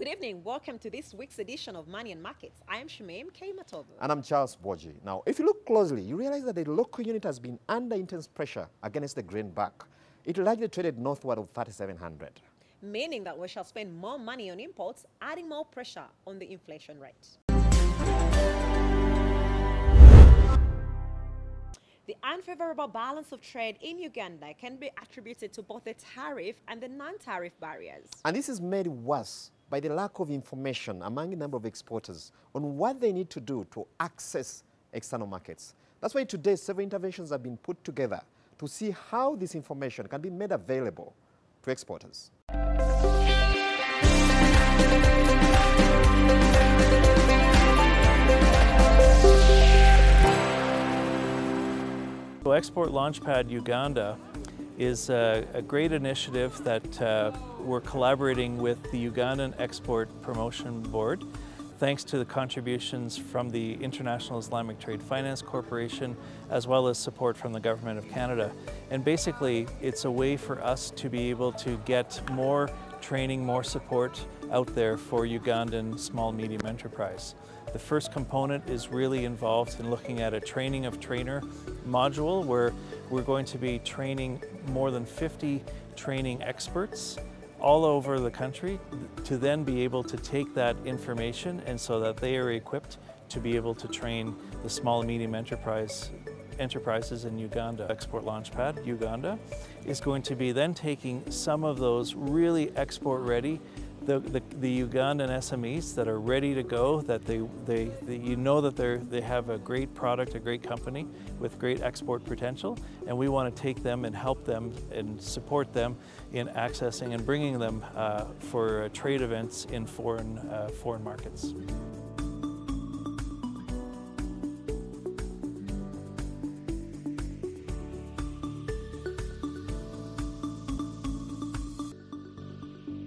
Good evening. Welcome to this week's edition of Money and Markets. I am Shumaim K. Matovu. And I'm Charles Boji. Now, if you look closely, you realize that the local unit has been under intense pressure against the greenback. It largely traded northward of 3,700. Meaning that we shall spend more money on imports, adding more pressure on the inflation rate. The unfavorable balance of trade in Uganda can be attributed to both the tariff and the non-tariff barriers. And this is made worse by the lack of information among a number of exporters on what they need to do to access external markets. That's why today several interventions have been put together to see how this information can be made available to exporters. So Export Launchpad Uganda is a great initiative that we're collaborating with the Ugandan Export Promotion Board, thanks to the contributions from the International Islamic Trade Finance Corporation, as well as support from the Government of Canada. And basically, it's a way for us to be able to get more training, more support out there for Ugandan small-medium enterprise. The first component is really involved in looking at a training of trainer module where we're going to be training more than 50 training experts all over the country to then be able to take that information and so that they are equipped to be able to train the small and medium enterprises in Uganda. Export Launchpad Uganda is going to be then taking some of those really export ready, the Ugandan SMEs that are ready to go, that you know that they have a great product, a great company with great export potential, and we want to take them and help them and support them in accessing and bringing them for trade events in foreign markets.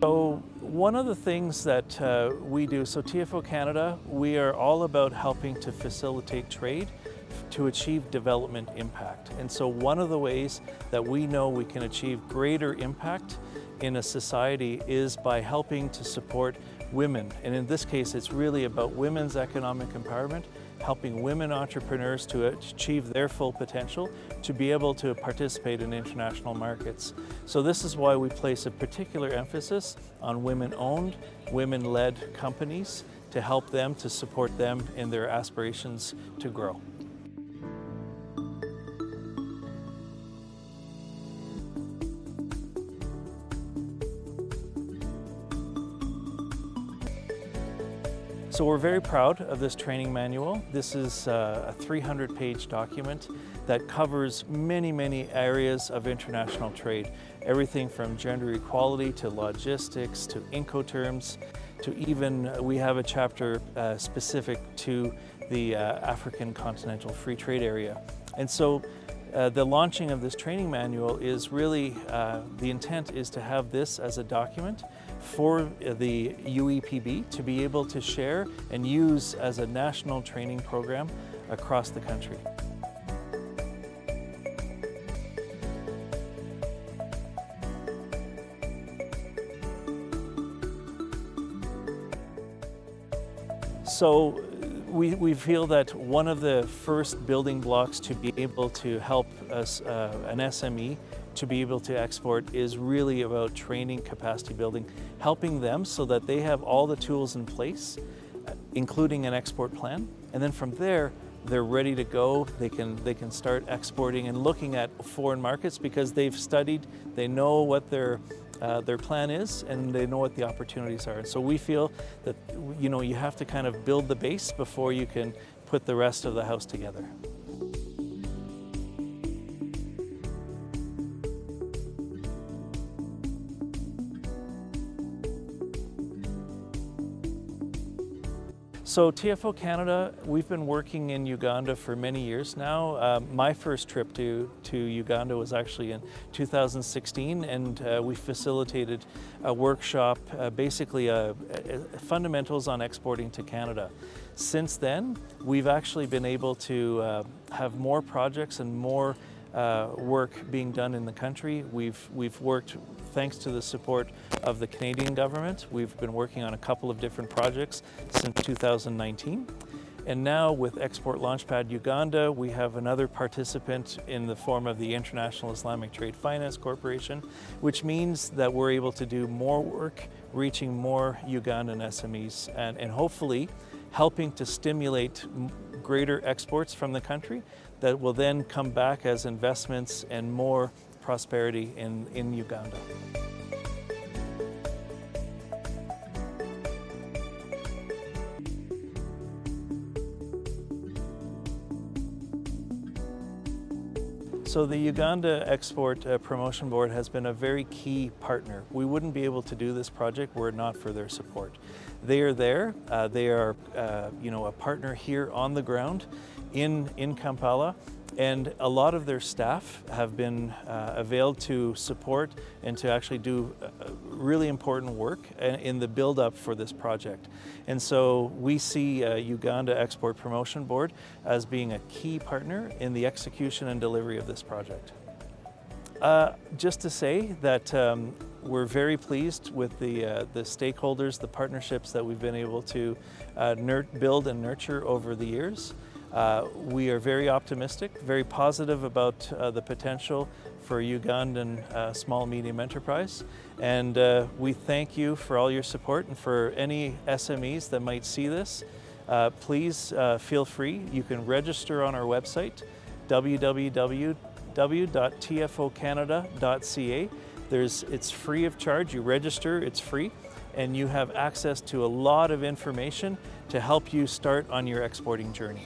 So one of the things that we do, so TFO Canada, we are all about helping to facilitate trade to achieve development impact. And so one of the ways that we know we can achieve greater impact in a society is by helping to support women. And in this case, it's really about women's economic empowerment, helping women entrepreneurs to achieve their full potential to be able to participate in international markets. So this is why we place a particular emphasis on women-owned, women-led companies to help them, to support them in their aspirations to grow. So we're very proud of this training manual. This is a 300-page document that covers many areas of international trade. Everything from gender equality to logistics to Incoterms to even, we have a chapter specific to the African Continental Free Trade Area. And so the launching of this training manual is really, the intent is to have this as a document for the UEPB to be able to share and use as a national training program across the country. So we feel that one of the first building blocks to be able to help us, an SME to be able to export is really about training, capacity building, helping them so that they have all the tools in place, including an export plan. And then from there, they're ready to go. They can start exporting and looking at foreign markets because they've studied, they know what their plan is, and they know what the opportunities are. So we feel that you have to kind of build the base before you can put the rest of the house together. So TFO Canada, we've been working in Uganda for many years now. My first trip to Uganda was actually in 2016, and we facilitated a workshop, basically fundamentals on exporting to Canada. Since then, we've actually been able to have more projects and more work being done in the country. We've worked, thanks to the support of the Canadian government, we've been working on a couple of different projects since 2019. And now with Export Launchpad Uganda, we have another participant in the form of the International Islamic Trade Finance Corporation, which means that we're able to do more work, reaching more Ugandan SMEs, and hopefully helping to stimulate greater exports from the country that will then come back as investments and more prosperity in Uganda. So the Uganda Export Promotion Board has been a very key partner. We wouldn't be able to do this project were it not for their support. They are there. They are, a partner here on the ground in Kampala, and a lot of their staff have been availed to support and to actually do really important work in the build-up for this project. And so we see Uganda Export Promotion Board as being a key partner in the execution and delivery of this project. Just to say that we're very pleased with the stakeholders, the partnerships that we've been able to build and nurture over the years. We are very optimistic, very positive about the potential for Ugandan small medium enterprise, and we thank you for all your support, and for any SMEs that might see this, please feel free. You can register on our website, www.tfocanada.ca. It's free of charge. You register, it's free, and you have access to a lot of information to help you start on your exporting journey.